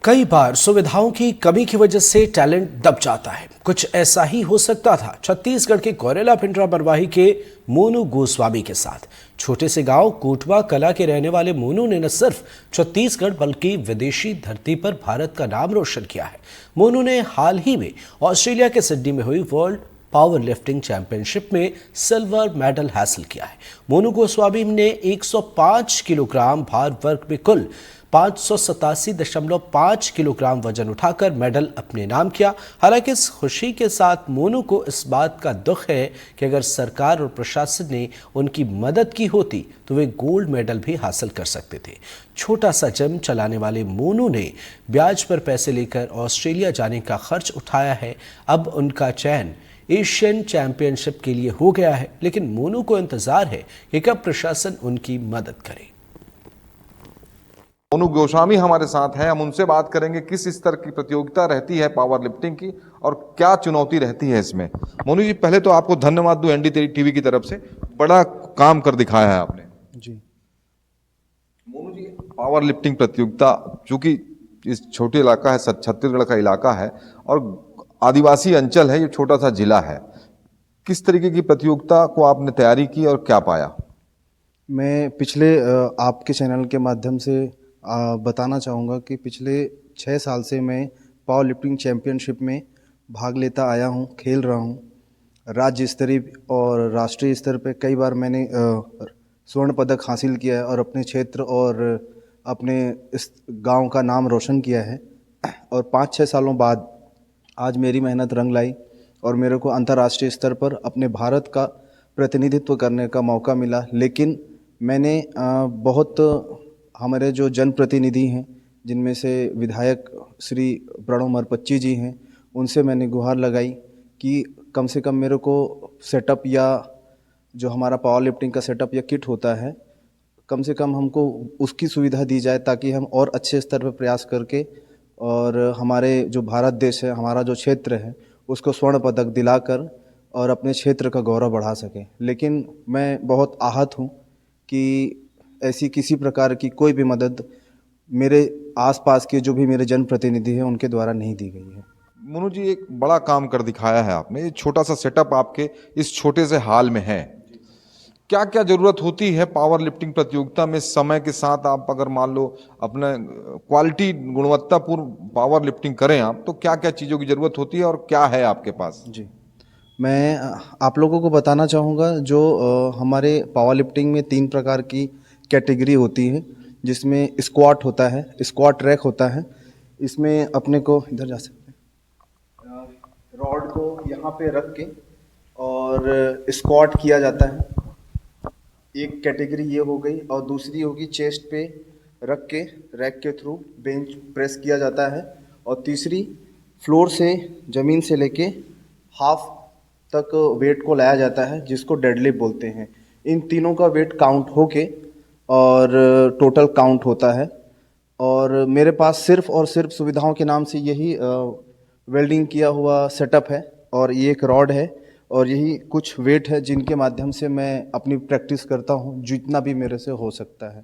कई बार सुविधाओं की कमी की वजह से टैलेंट दब जाता है। कुछ ऐसा ही हो सकता था छत्तीसगढ़ के गौरेला भिंडरा बरवाही के मोनू गोस्वामी के साथ। छोटे से गांव कोटवा कला के रहने वाले मोनू ने न सिर्फ छत्तीसगढ़ बल्कि विदेशी धरती पर भारत का नाम रोशन किया है। मोनू ने हाल ही में ऑस्ट्रेलिया के सिडनी में हुई वर्ल्ड पावर लिफ्टिंग चैंपियनशिप में सिल्वर मेडल हासिल किया है। मोनू गोस्वामी ने 105 किलोग्राम भार वर्ग में कुल 587.5 किलोग्राम वजन उठाकर मेडल अपने नाम किया। हालांकि इस खुशी के साथ मोनू को इस बात का दुख है कि अगर सरकार और प्रशासन ने उनकी मदद की होती तो वे गोल्ड मेडल भी हासिल कर सकते थे। छोटा सा जिम चलाने वाले मोनू ने ब्याज पर पैसे लेकर ऑस्ट्रेलिया जाने का खर्च उठाया है। अब उनका चयन एशियन चैंपियनशिप के लिए हो गया है, लेकिन मोनू को इंतजार है कि कब प्रशासन उनकी मदद करे। मोनू गोस्वामी हमारे साथ हैं। हम उनसे बात करेंगे किस स्तर की प्रतियोगिता रहती है पावर लिफ्टिंग की और क्या चुनौती रहती है इसमें। मोनू जी, पहले तो आपको धन्यवाद दूं एनडी टीवी की तरफ से, बड़ा काम कर दिखाया है आपने जी। मोनू जी, पावर लिफ्टिंग प्रतियोगिता, चूंकि इस छोटे इलाका है, छत्तीसगढ़ का इलाका है और आदिवासी अंचल है, ये छोटा सा जिला है, किस तरीके की प्रतियोगिता को आपने तैयारी की और क्या पाया? मैं पिछले आपके चैनल के माध्यम से बताना चाहूँगा कि पिछले 6 साल से मैं पावर लिफ्टिंग चैम्पियनशिप में भाग लेता आया हूँ, खेल रहा हूँ। राज्य स्तरीय और राष्ट्रीय स्तर पे कई बार मैंने स्वर्ण पदक हासिल किया है और अपने क्षेत्र और अपने इस गांव का नाम रोशन किया है। और 5-6 सालों बाद आज मेरी मेहनत रंग लाई और मेरे को अंतर्राष्ट्रीय स्तर पर अपने भारत का प्रतिनिधित्व करने का मौका मिला। लेकिन मैंने बहुत हमारे जो जनप्रतिनिधि हैं, जिनमें से विधायक श्री प्रणव मरपच्ची जी हैं, उनसे मैंने गुहार लगाई कि कम से कम मेरे को सेटअप या जो हमारा पावर लिफ्टिंग का सेटअप या किट होता है, कम से कम हमको उसकी सुविधा दी जाए ताकि हम और अच्छे स्तर पर प्रयास करके और हमारे जो भारत देश है, हमारा जो क्षेत्र है, उसको स्वर्ण पदक दिलाकर और अपने क्षेत्र का गौरव बढ़ा सकें। लेकिन मैं बहुत आहत हूँ कि ऐसी किसी प्रकार की कोई भी मदद मेरे आसपास के जो भी मेरे जनप्रतिनिधि हैं उनके द्वारा नहीं दी गई है। मोनू जी, एक बड़ा काम कर दिखाया है आपने। ये छोटा सा सेटअप आपके इस छोटे से हाल में है, क्या क्या जरूरत होती है पावर लिफ्टिंग प्रतियोगिता में? समय के साथ आप अगर मान लो अपने क्वालिटी गुणवत्तापूर्ण पावर लिफ्टिंग करें आप, तो क्या क्या चीज़ों की जरूरत होती है और क्या है आपके पास? जी, मैं आप लोगों को बताना चाहूँगा जो हमारे पावर लिफ्टिंग में 3 प्रकार की कैटेगरी होती है, जिसमें स्क्वाट होता है, स्क्वाट रैक होता है। इसमें अपने को इधर जा सकते हैं, रॉड को यहाँ पे रख के और स्क्वाट किया जाता है। एक कैटेगरी ये हो गई और दूसरी होगी चेस्ट पे रख के रैक के थ्रू बेंच प्रेस किया जाता है। और तीसरी फ्लोर से ज़मीन से लेके हाफ तक वेट को लाया जाता है, जिसको डेडलिफ्ट बोलते हैं। इन तीनों का वेट काउंट होके और टोटल काउंट होता है। और मेरे पास सिर्फ और सिर्फ सुविधाओं के नाम से यही वेल्डिंग किया हुआ सेटअप है और ये एक रॉड है और यही कुछ वेट है जिनके माध्यम से मैं अपनी प्रैक्टिस करता हूँ जितना भी मेरे से हो सकता है।